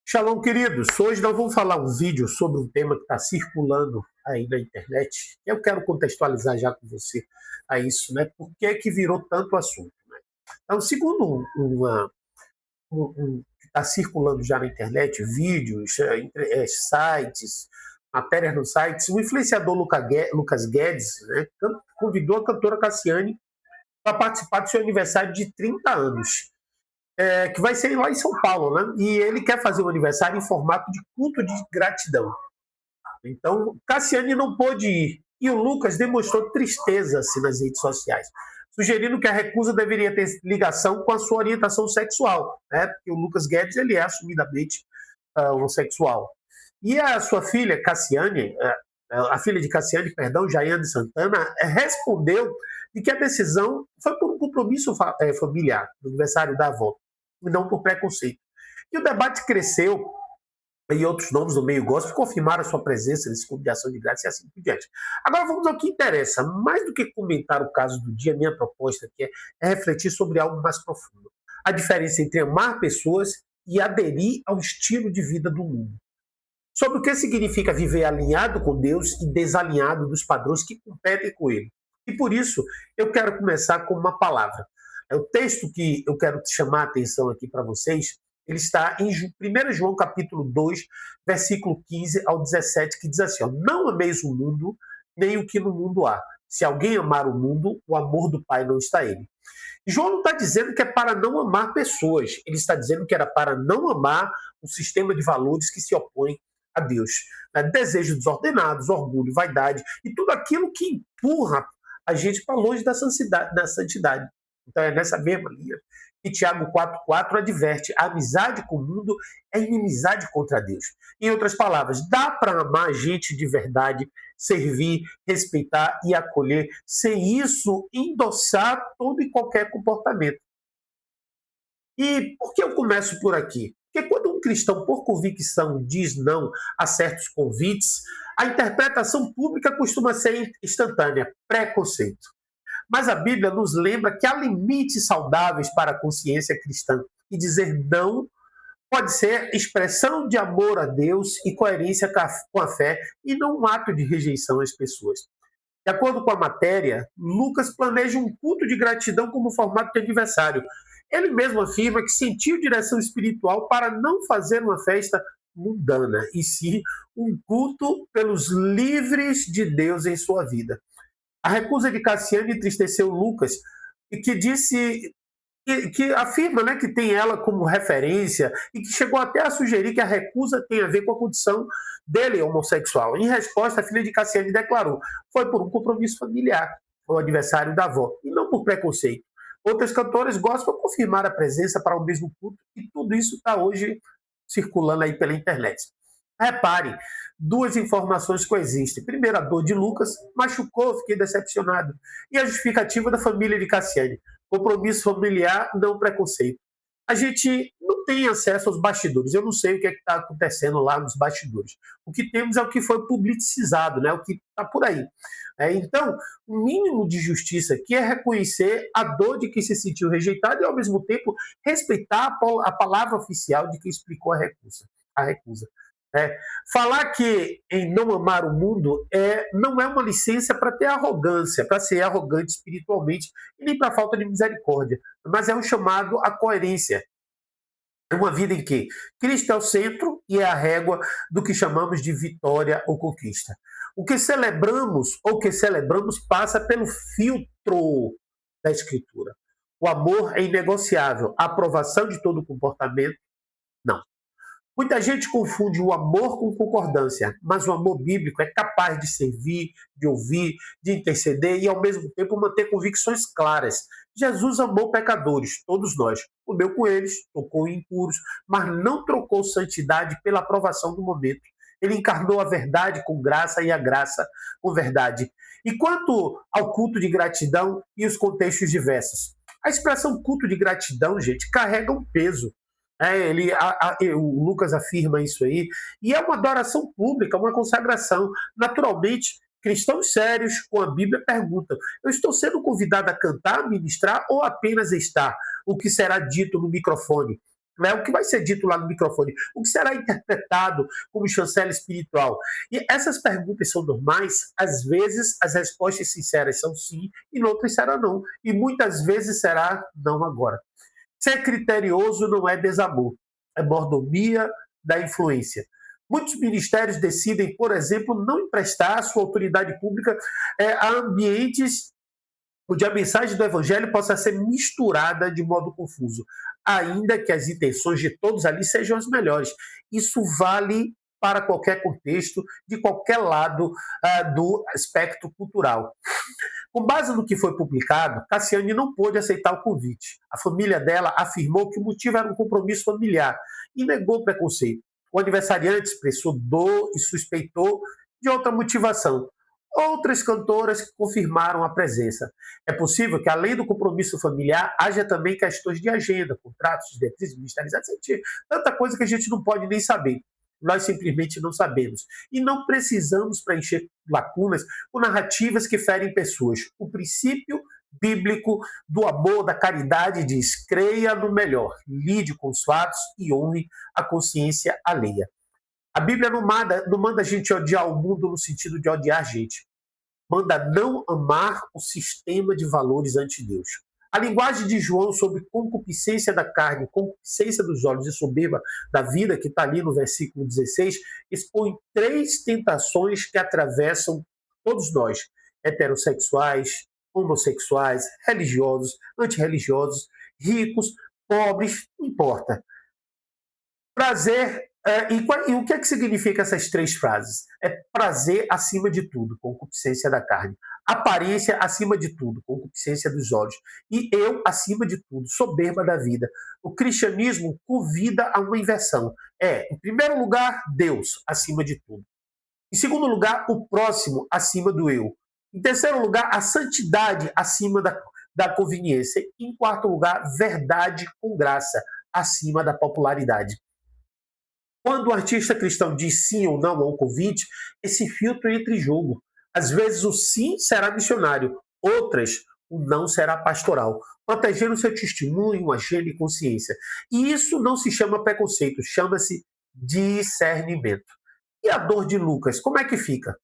Shalom, queridos. Hoje nós vamos falar um vídeo sobre um tema que está circulando aí na internet. Eu quero contextualizar já com você a isso, né? Por que virou tanto assunto, né? Então, segundo que está circulando já na internet, vídeos, sites, matérias nos sites, o influenciador Lucas Guedes, né, convidou a cantora Cassiane para participar do seu aniversário de 30 anos. Que vai ser lá em São Paulo, né? E ele quer fazer o aniversário em formato de culto de gratidão. Então, Cassiane não pôde ir. E o Lucas demonstrou tristeza assim, nas redes sociais, sugerindo que a recusa deveria ter ligação com a sua orientação sexual, né? Porque o Lucas Guedes ele é assumidamente homossexual. E a sua filha, Cassiane, a filha de Cassiane, perdão, Jaiane Santana, respondeu de que a decisão foi por um compromisso familiar, do aniversário da avó, e não por preconceito. E o debate cresceu, e outros nomes do meio gospel confirmaram a sua presença nesse clube de ação de graça e assim por diante. Agora vamos ao que interessa. Mais do que comentar o caso do dia, minha proposta aqui é refletir sobre algo mais profundo. A diferença entre amar pessoas e aderir ao estilo de vida do mundo. Sobre o que significa viver alinhado com Deus e desalinhado dos padrões que competem com Ele. E por isso, eu quero começar com uma palavra. O texto que eu quero chamar a atenção aqui para vocês, ele está em 1 João capítulo 2, versículo 15 ao 17, que diz assim, ó, não ameis o mundo, nem o que no mundo há. Se alguém amar o mundo, o amor do Pai não está nele. João não está dizendo que é para não amar pessoas, ele está dizendo que era para não amar o sistema de valores que se opõe a Deus. Desejos desordenados, orgulho, vaidade e tudo aquilo que empurra a gente para longe da santidade. Então é nessa mesma linha que Tiago 4,4 adverte: a amizade com o mundo é inimizade contra Deus. Em outras palavras, dá para amar a gente de verdade, servir, respeitar e acolher, sem isso endossar todo e qualquer comportamento. E por que eu começo por aqui? Porque quando um cristão, por convicção, diz não a certos convites, a interpretação pública costuma ser instantânea, preconceito. Mas a Bíblia nos lembra que há limites saudáveis para a consciência cristã. E dizer não pode ser expressão de amor a Deus e coerência com a fé, e não um ato de rejeição às pessoas. De acordo com a matéria, Lucas planeja um culto de gratidão como formato de aniversário. Ele mesmo afirma que sentiu direção espiritual para não fazer uma festa mundana, e sim um culto pelos livres de Deus em sua vida. A recusa de Cassiane entristeceu Lucas, e que afirma, né, que tem ela como referência e que chegou até a sugerir que a recusa tem a ver com a condição dele homossexual. Em resposta, a filha de Cassiane declarou: foi por um compromisso familiar, o aniversário da avó, e não por preconceito. Outras cantoras gospel confirmaram a presença para o mesmo culto, e tudo isso está hoje circulando aí pela internet. Repare, duas informações coexistem. Primeiro, a dor de Lucas machucou, fiquei decepcionado. E a justificativa da família de Cassiane: compromisso familiar, não preconceito. A gente não tem acesso aos bastidores. Eu não sei o que está acontecendo lá nos bastidores. O que temos é o que foi publicizado, né? O que está por aí. Então, o mínimo de justiça aqui é reconhecer a dor de quem se sentiu rejeitado e, ao mesmo tempo, respeitar a palavra oficial de quem explicou a recusa. Falar que em não amar o mundo não é uma licença para ter arrogância, para ser arrogante espiritualmente e nem para falta de misericórdia, mas é um chamado à coerência. É uma vida em que Cristo é o centro e é a régua do que chamamos de vitória ou conquista. O que celebramos ou que celebramos passa pelo filtro da Escritura. O amor é inegociável. A aprovação de todo comportamento, não. Muita gente confunde o amor com concordância, mas o amor bíblico é capaz de servir, de ouvir, de interceder e, ao mesmo tempo, manter convicções claras. Jesus amou pecadores, todos nós. Comeu com eles, tocou em impuros, mas não trocou santidade pela aprovação do momento. Ele encarnou a verdade com graça e a graça com verdade. E quanto ao culto de gratidão e os contextos diversos? A expressão culto de gratidão, gente, carrega um peso. O Lucas afirma isso aí, e é uma adoração pública, uma consagração. Naturalmente, cristãos sérios com a Bíblia perguntam: eu estou sendo convidado a cantar, ministrar ou apenas estar? O que será dito no microfone? Né? O que vai ser dito lá no microfone? O que será interpretado como chancela espiritual? E essas perguntas são normais. Às vezes, as respostas sinceras são sim, e outras será não. E muitas vezes será não agora. Ser criterioso não é desamor, é mordomia da influência. Muitos ministérios decidem, por exemplo, não emprestar sua autoridade pública a ambientes onde a mensagem do evangelho possa ser misturada de modo confuso, ainda que as intenções de todos ali sejam as melhores. Isso vale para qualquer contexto, de qualquer lado do aspecto cultural. Com base no que foi publicado, Cassiane não pôde aceitar o convite. A família dela afirmou que o motivo era um compromisso familiar e negou o preconceito. O aniversariante expressou dor e suspeitou de outra motivação. Outras cantoras confirmaram a presença. É possível que, além do compromisso familiar, haja também questões de agenda, contratos, diretrizes ministeriais, etc. Tanta coisa que a gente não pode nem saber. Nós simplesmente não sabemos. E não precisamos preencher lacunas com narrativas que ferem pessoas. O princípio bíblico do amor, da caridade diz: creia no melhor, lide com os fatos e honre a consciência alheia. A Bíblia não manda a gente odiar o mundo no sentido de odiar a gente. Manda não amar o sistema de valores ante Deus. A linguagem de João sobre concupiscência da carne, concupiscência dos olhos e soberba da vida, que está ali no versículo 16, expõe 3 tentações que atravessam todos nós: heterossexuais, homossexuais, religiosos, antirreligiosos, ricos, pobres, não importa. Prazer. E o que é que significa essas 3 frases? É prazer acima de tudo, concupiscência da carne. Aparência acima de tudo, concupiscência dos olhos. E eu acima de tudo, soberba da vida. O cristianismo convida a uma inversão. Em primeiro lugar, Deus acima de tudo. Em segundo lugar, o próximo acima do eu. Em terceiro lugar, a santidade acima da conveniência. Em quarto lugar, verdade com graça acima da popularidade. Quando o artista cristão diz sim ou não ao convite, esse filtro entra em jogo. Às vezes o sim será missionário, outras o não será pastoral, protegendo seu testemunho, agenda e consciência. E isso não se chama preconceito, chama-se discernimento. E a dor de Lucas, como é que fica?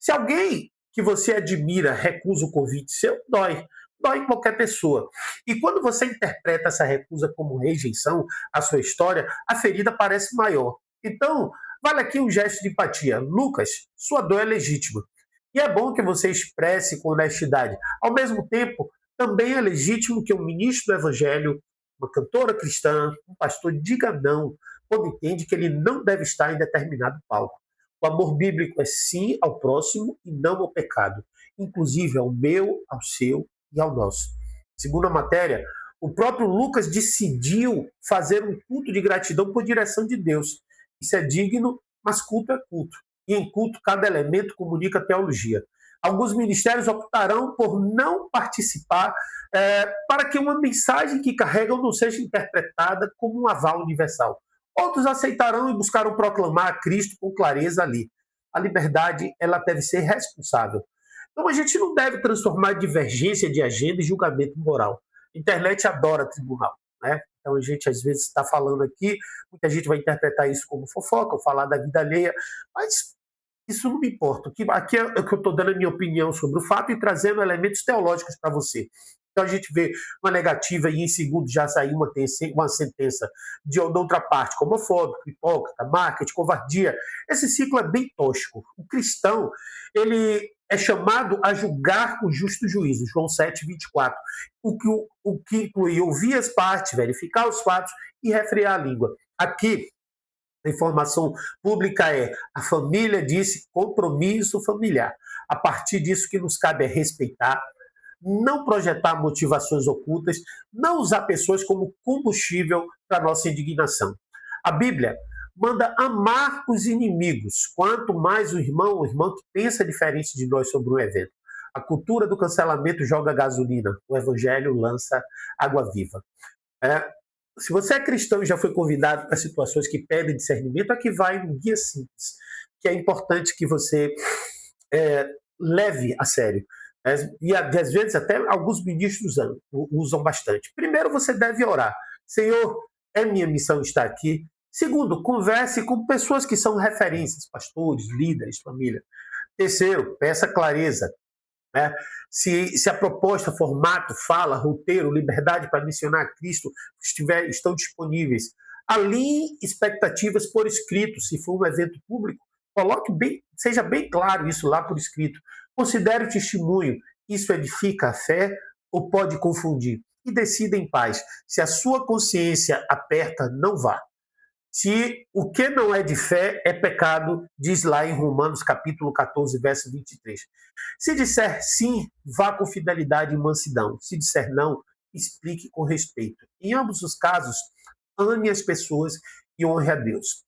Se alguém que você admira recusa o convite seu, dói. Dói em qualquer pessoa. E quando você interpreta essa recusa como rejeição à sua história, a ferida parece maior. Então, vale aqui um gesto de empatia. Lucas, sua dor é legítima. E é bom que você expresse com honestidade. Ao mesmo tempo, também é legítimo que um ministro do evangelho, uma cantora cristã, um pastor diga não, quando entende que ele não deve estar em determinado palco. O amor bíblico é sim ao próximo e não ao pecado, inclusive ao meu, ao seu e ao nosso. Segundo a matéria, o próprio Lucas decidiu fazer um culto de gratidão por direção de Deus. Isso é digno, mas culto é culto. E em culto, cada elemento comunica teologia. Alguns ministérios optarão por não participar para que uma mensagem que carregam não seja interpretada como um aval universal. Outros aceitarão e buscarão proclamar a Cristo com clareza ali. A liberdade, ela deve ser responsável. Então a gente não deve transformar divergência de agenda em julgamento moral. A internet adora tribunal, né? Então a gente às vezes está falando aqui, muita gente vai interpretar isso como fofoca, ou falar da vida alheia, mas isso não me importa. Aqui é que eu estou dando a minha opinião sobre o fato e trazendo elementos teológicos para você. Então a gente vê uma negativa e em segundo já saiu uma sentença de outra parte, como homofóbico, hipócrita, marketing, covardia. Esse ciclo é bem tóxico. O cristão, ele é chamado a julgar com justo juízo, João 7:24, o que inclui ouvir as partes, verificar os fatos e refrear a língua. Aqui, a informação pública é: a família disse compromisso familiar. A partir disso, que nos cabe é respeitar, não projetar motivações ocultas, não usar pessoas como combustível para nossa indignação. A Bíblia manda amar os inimigos, quanto mais o irmão ou irmã que pensa diferente de nós sobre um evento. A cultura do cancelamento joga gasolina, o evangelho lança água viva. Se você é cristão e já foi convidado para situações que pedem discernimento, aqui vai um guia simples, que é importante que você leve a sério. E às vezes até alguns ministros usam bastante. Primeiro você deve orar. Senhor, é minha missão estar aqui. Segundo, converse com pessoas que são referências, pastores, líderes, família. Terceiro, peça clareza, né? Se a proposta, formato, fala, roteiro, liberdade para missionar Cristo estão disponíveis, alinhe expectativas por escrito. Se for um evento público, seja bem claro isso lá por escrito. Considere o testemunho. Isso edifica a fé ou pode confundir? E decida em paz. Se a sua consciência aperta, não vá. Se o que não é de fé é pecado, diz lá em Romanos capítulo 14, verso 23. Se disser sim, vá com fidelidade e mansidão. Se disser não, explique com respeito. Em ambos os casos, ame as pessoas e honre a Deus.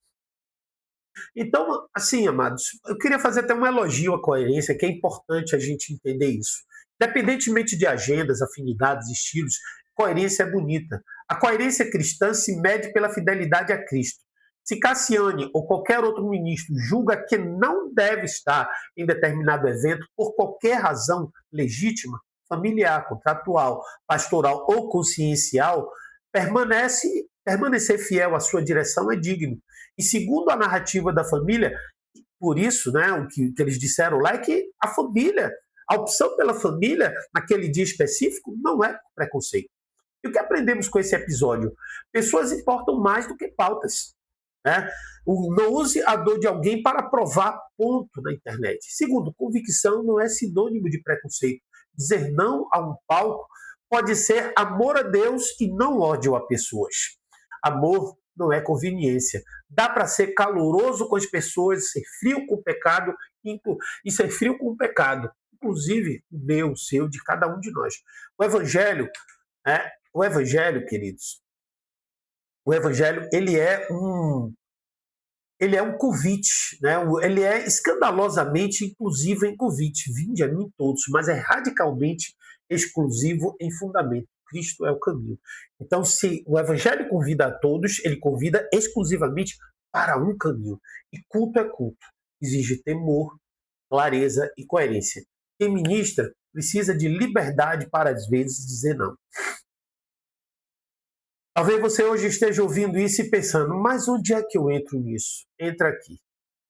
Então, assim, amados, eu queria fazer até um elogio à coerência, que é importante a gente entender isso. Independentemente de agendas, afinidades, estilos, coerência é bonita. A coerência cristã se mede pela fidelidade a Cristo. Se Cassiane ou qualquer outro ministro julga que não deve estar em determinado evento por qualquer razão legítima, familiar, contratual, pastoral ou consciencial, permanecer fiel à sua direção é digno. E segundo a narrativa da família, por isso, né, o que eles disseram lá é que a opção pela família, naquele dia específico, não é preconceito. E o que aprendemos com esse episódio? Pessoas importam mais do que pautas. Né? Não use a dor de alguém para provar ponto na internet. Segundo, convicção não é sinônimo de preconceito. Dizer não a um palco pode ser amor a Deus e não ódio a pessoas. Amor não é conveniência. Dá para ser caloroso com as pessoas, ser frio com o pecado e ser frio com o pecado. Inclusive o meu, o seu, de cada um de nós. O Evangelho, queridos, o Evangelho, ele é um convite, né? Ele é escandalosamente inclusivo em convite. Vinde a mim todos, mas é radicalmente exclusivo em fundamento. Cristo é o caminho. Então, se o Evangelho convida a todos, ele convida exclusivamente para um caminho. E culto é culto. Exige temor, clareza e coerência. Quem ministra precisa de liberdade para, às vezes, dizer não. Talvez você hoje esteja ouvindo isso e pensando, mas onde é que eu entro nisso? Entra aqui.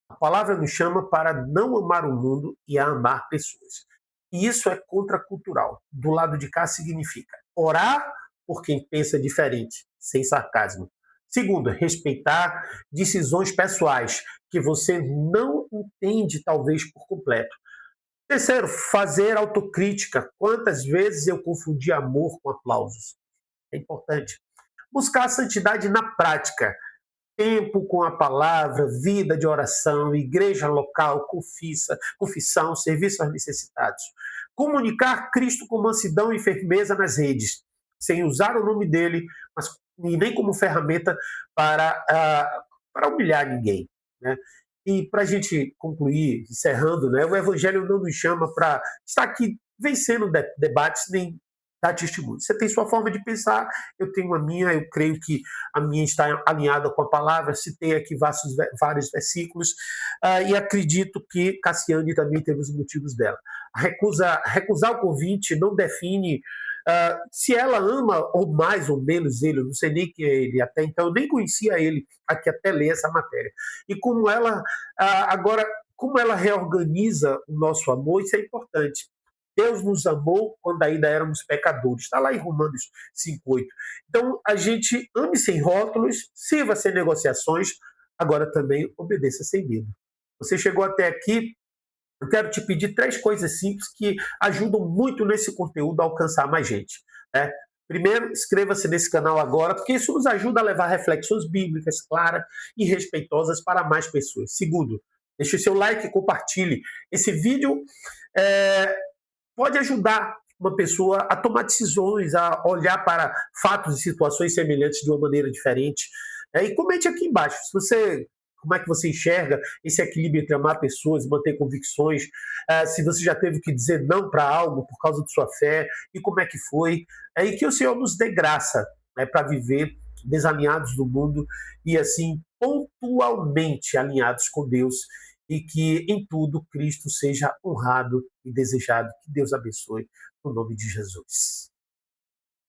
A palavra nos chama para não amar o mundo e a amar pessoas. E isso é contracultural. Do lado de cá significa orar por quem pensa diferente, sem sarcasmo. Segundo, respeitar decisões pessoais que você não entende talvez por completo. Terceiro, fazer autocrítica. Quantas vezes eu confundi amor com aplausos? É importante. Buscar a santidade na prática. Tempo com a palavra, vida de oração, igreja local, confissão, serviço aos necessitados. Comunicar Cristo com mansidão e firmeza nas redes, sem usar o nome dele, mas nem como ferramenta para humilhar ninguém. Né? E para a gente concluir, encerrando, né, o Evangelho não nos chama para estar aqui vencendo debates nem dar testemunho. Você tem sua forma de pensar, eu tenho a minha, eu creio que a minha está alinhada com a palavra, citei aqui vários versículos, e acredito que Cassiane também teve os motivos dela. Recusar o convite não define se ela ama ou mais ou menos ele, eu não sei nem quem é ele, até então eu nem conhecia ele, aqui até ler essa matéria. E como ela reorganiza o nosso amor, isso é importante. Deus nos amou quando ainda éramos pecadores. Está lá em Romanos 5,8. Então, a gente ame sem rótulos, sirva sem negociações, agora também obedeça sem medo. Você chegou até aqui, eu quero te pedir 3 coisas simples que ajudam muito nesse conteúdo a alcançar mais gente. Né? Primeiro, inscreva-se nesse canal agora, porque isso nos ajuda a levar reflexões bíblicas claras e respeitosas para mais pessoas. Segundo, deixe o seu like e compartilhe. Esse vídeo pode ajudar uma pessoa a tomar decisões, a olhar para fatos e situações semelhantes de uma maneira diferente. E comente aqui embaixo como é que você enxerga esse equilíbrio entre amar pessoas e manter convicções, se você já teve que dizer não para algo por causa de sua fé, e como é que foi, e que o Senhor nos dê graça, né, para viver desalinhados do mundo e assim pontualmente alinhados com Deus, e que em tudo Cristo seja honrado e desejado. Que Deus abençoe, no nome de Jesus.